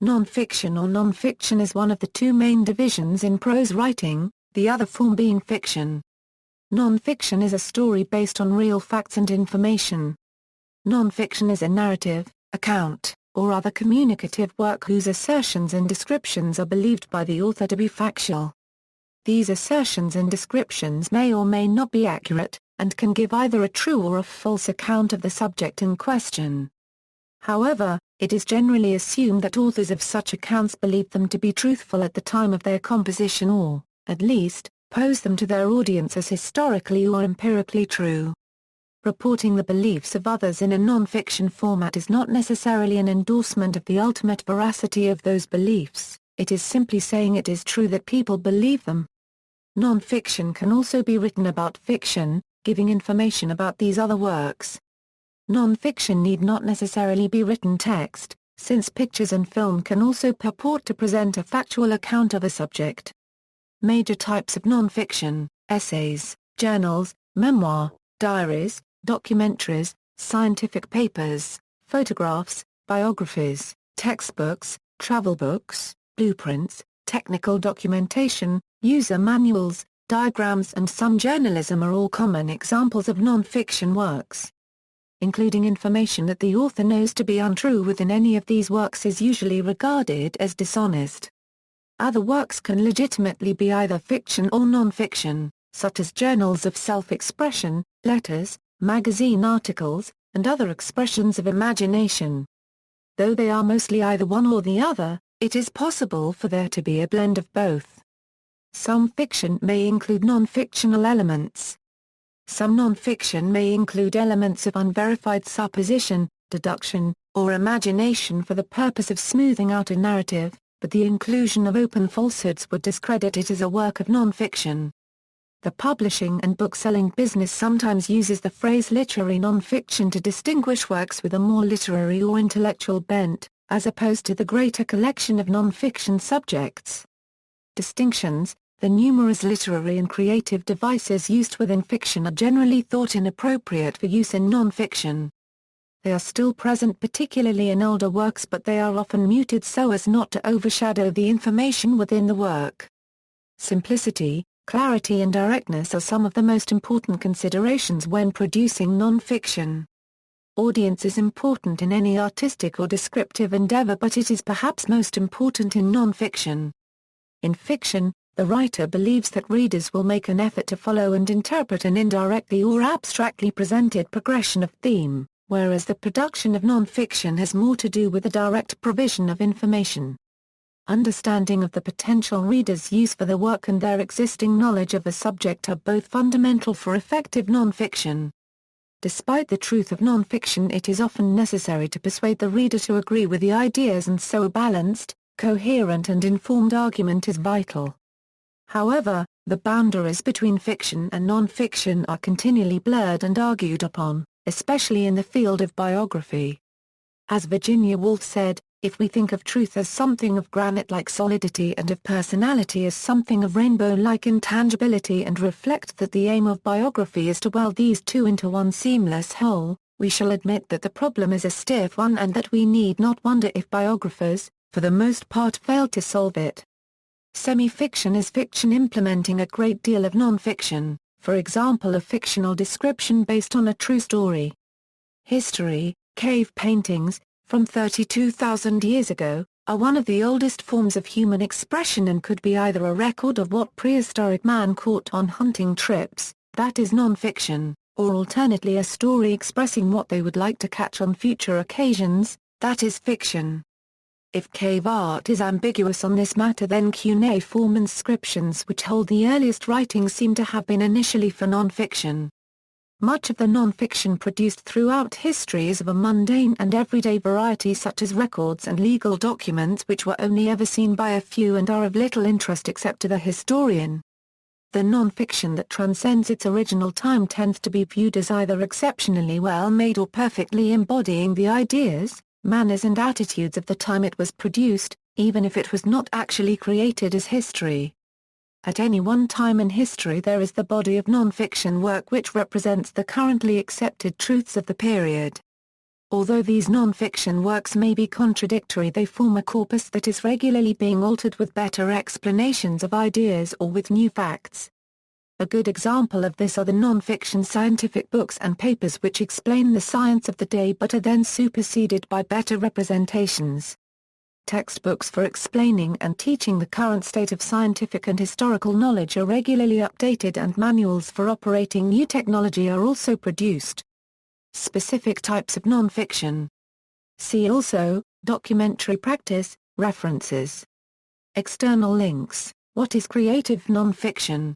Nonfiction or nonfiction is one of the two main divisions in prose writing, the other form being fiction. Nonfiction is a story based on real facts and information. Nonfiction is a narrative, account, or other communicative work whose assertions and descriptions are believed by the author to be factual. These assertions and descriptions may or may not be accurate, and can give either a true or a false account of the subject in question. However, it is generally assumed that authors of such accounts believe them to be truthful at the time of their composition or, at least, pose them to their audience as historically or empirically true. Reporting the beliefs of others in a non-fiction format is not necessarily an endorsement of the ultimate veracity of those beliefs, it is simply saying it is true that people believe them. Non-fiction can also be written about fiction, giving information about these other works. Non-fiction need not necessarily be written text, since pictures and film can also purport to present a factual account of a subject. Major types of non-fiction: essays, journals, memoir, diaries, documentaries, scientific papers, photographs, biographies, textbooks, travel books, blueprints, technical documentation, user manuals, diagrams and some journalism are all common examples of non-fiction works. Including information that the author knows to be untrue within any of these works is usually regarded as dishonest. Other works can legitimately be either fiction or non-fiction, such as journals of self-expression, letters, magazine articles, and other expressions of imagination. Though they are mostly either one or the other, it is possible for there to be a blend of both. Some fiction may include non-fictional elements. Some non-fiction may include elements of unverified supposition, deduction, or imagination for the purpose of smoothing out a narrative, but the inclusion of open falsehoods would discredit it as a work of non-fiction. The publishing and bookselling business sometimes uses the phrase literary non-fiction to distinguish works with a more literary or intellectual bent, as opposed to the greater collection of non-fiction subjects. Distinctions: the numerous literary and creative devices used within fiction are generally thought inappropriate for use in non-fiction. They are still present particularly in older works, but they are often muted so as not to overshadow the information within the work. Simplicity, clarity and directness are some of the most important considerations when producing non-fiction. Audience is important in any artistic or descriptive endeavor, but it is perhaps most important in non-fiction. In fiction, the writer believes that readers will make an effort to follow and interpret an indirectly or abstractly presented progression of theme, whereas the production of non-fiction has more to do with the direct provision of information. Understanding of the potential reader's use for the work and their existing knowledge of the subject are both fundamental for effective non-fiction. Despite the truth of non-fiction, it is often necessary to persuade the reader to agree with the ideas, and so a balanced, coherent and informed argument is vital. However, the boundaries between fiction and non-fiction are continually blurred and argued upon, especially in the field of biography. As Virginia Woolf said, "If we think of truth as something of granite-like solidity and of personality as something of rainbow-like intangibility, and reflect that the aim of biography is to weld these two into one seamless whole, we shall admit that the problem is a stiff one and that we need not wonder if biographers, for the most part, fail to solve it." Semi-fiction is fiction implementing a great deal of non-fiction, for example a fictional description based on a true story. History, cave paintings, from 32,000 years ago, are one of the oldest forms of human expression and could be either a record of what prehistoric man caught on hunting trips, that is non-fiction, or alternately a story expressing what they would like to catch on future occasions, that is fiction. If cave art is ambiguous on this matter, then cuneiform inscriptions which hold the earliest writings seem to have been initially for non-fiction. Much of the non-fiction produced throughout history is of a mundane and everyday variety, such as records and legal documents which were only ever seen by a few and are of little interest except to the historian. The non-fiction that transcends its original time tends to be viewed as either exceptionally well made or perfectly embodying the ideas, manners and attitudes of the time it was produced, even if it was not actually created as history. At any one time in history there is the body of non-fiction work which represents the currently accepted truths of the period. Although these non-fiction works may be contradictory, they form a corpus that is regularly being altered with better explanations of ideas or with new facts. A good example of this are the non-fiction scientific books and papers which explain the science of the day but are then superseded by better representations. Textbooks for explaining and teaching the current state of scientific and historical knowledge are regularly updated, and manuals for operating new technology are also produced. Specific types of non-fiction. See also, documentary practice, references. External links. What is creative non-fiction?